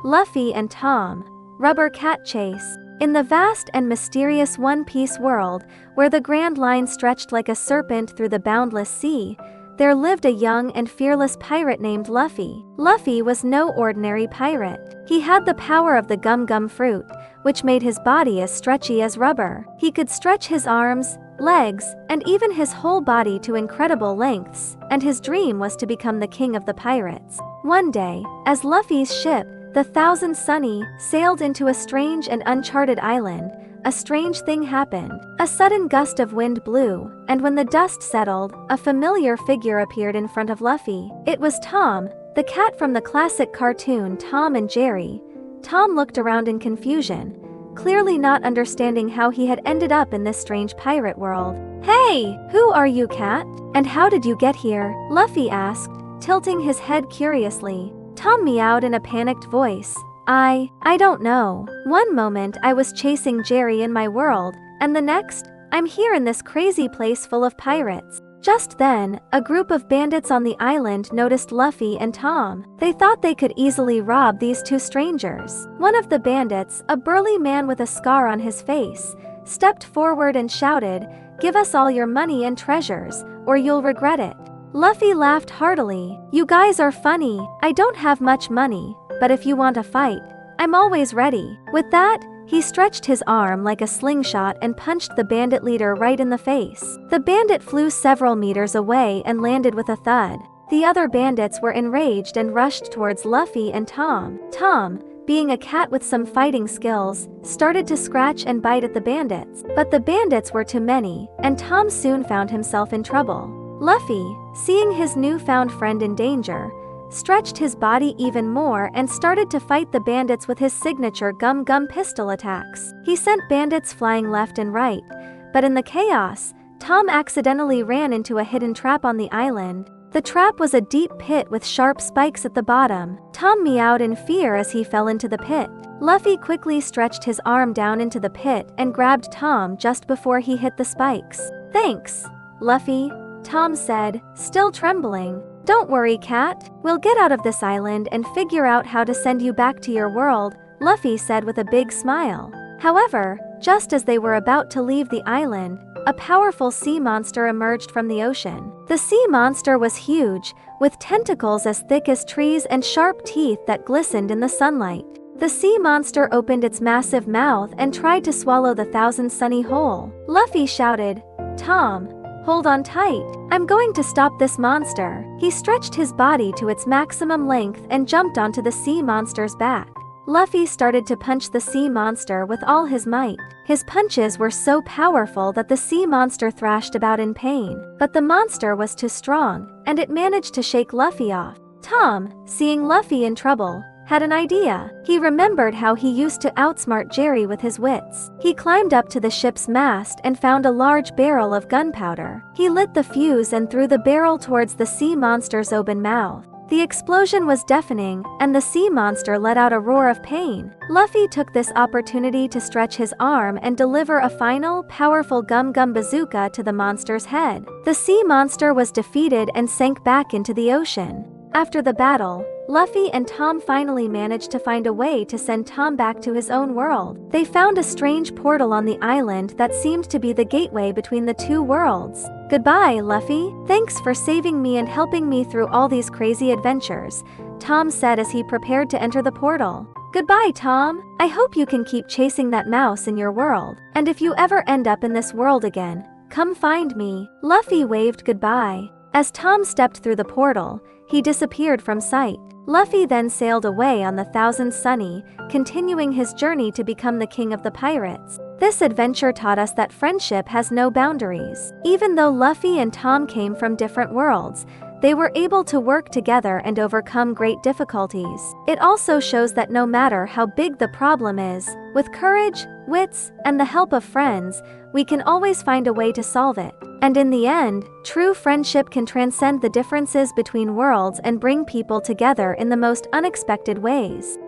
Luffy and Tom. Rubber cat chase. In the vast and mysterious One Piece world, where the Grand Line stretched like a serpent through the boundless sea, there lived a young and fearless pirate named Luffy. Luffy was no ordinary pirate. He had the power of the gum-gum fruit, which made his body as stretchy as rubber. He could stretch his arms, legs, and even his whole body to incredible lengths, and his dream was to become the king of the pirates. One day, as Luffy's ship, the Thousand Sunny, sailed into a strange and uncharted island, a strange thing happened. A sudden gust of wind blew, and when the dust settled, a familiar figure appeared in front of Luffy. It was Tom, the cat from the classic cartoon Tom and Jerry. Tom looked around in confusion, clearly not understanding how he had ended up in this strange pirate world. "Hey, who are you, cat? And how did you get here?" Luffy asked, tilting his head curiously. Tom meowed in a panicked voice. I don't know. One moment I was chasing Jerry in my world, and the next, I'm here in this crazy place full of pirates. Just then, a group of bandits on the island noticed Luffy and Tom. They thought they could easily rob these two strangers. One of the bandits, a burly man with a scar on his face, stepped forward and shouted, "Give us all your money and treasures, or you'll regret it." Luffy laughed heartily. "You guys are funny. I don't have much money, but if you want a fight, I'm always ready." With that, he stretched his arm like a slingshot and punched the bandit leader right in the face. The bandit flew several meters away and landed with a thud. The other bandits were enraged and rushed towards Luffy and Tom. Tom, being a cat with some fighting skills, started to scratch and bite at the bandits. But the bandits were too many, and Tom soon found himself in trouble. Luffy, seeing his newfound friend in danger, stretched his body even more and started to fight the bandits with his signature gum-gum pistol attacks. He sent bandits flying left and right, but in the chaos, Tom accidentally ran into a hidden trap on the island. The trap was a deep pit with sharp spikes at the bottom. Tom meowed in fear as he fell into the pit. Luffy quickly stretched his arm down into the pit and grabbed Tom just before he hit the spikes. "Thanks, Luffy," Tom said, still trembling. "Don't worry, cat. We'll get out of this island and figure out how to send you back to your world," Luffy said with a big smile. However, just as they were about to leave the island, a powerful sea monster emerged from the ocean. The sea monster was huge, with tentacles as thick as trees and sharp teeth that glistened in the sunlight. The sea monster opened its massive mouth and tried to swallow the Thousand Sunny whole. Luffy shouted, "Tom, hold on tight. I'm going to stop this monster." He stretched his body to its maximum length and jumped onto the sea monster's back. Luffy started to punch the sea monster with all his might. His punches were so powerful that the sea monster thrashed about in pain, but the monster was too strong, and it managed to shake Luffy off. Tom, seeing Luffy in trouble, had an idea. He remembered how he used to outsmart Jerry with his wits. He climbed up to the ship's mast and found a large barrel of gunpowder. He lit the fuse and threw the barrel towards the sea monster's open mouth. The explosion was deafening, and the sea monster let out a roar of pain. Luffy took this opportunity to stretch his arm and deliver a final, powerful Gum-Gum Bazooka to the monster's head. The sea monster was defeated and sank back into the ocean. After the battle, Luffy and Tom finally managed to find a way to send Tom back to his own world. They found a strange portal on the island that seemed to be the gateway between the two worlds. "Goodbye, Luffy. Thanks for saving me and helping me through all these crazy adventures," Tom said as he prepared to enter the portal. "Goodbye, Tom. I hope you can keep chasing that mouse in your world. And if you ever end up in this world again, come find me." Luffy waved goodbye. As Tom stepped through the portal, he disappeared from sight. Luffy then sailed away on the Thousand Sunny, continuing his journey to become the king of the pirates. This adventure taught us that friendship has no boundaries. Even though Luffy and Tom came from different worlds, they were able to work together and overcome great difficulties. It also shows that no matter how big the problem is, with courage, wits, and the help of friends, we can always find a way to solve it. And in the end, true friendship can transcend the differences between worlds and bring people together in the most unexpected ways.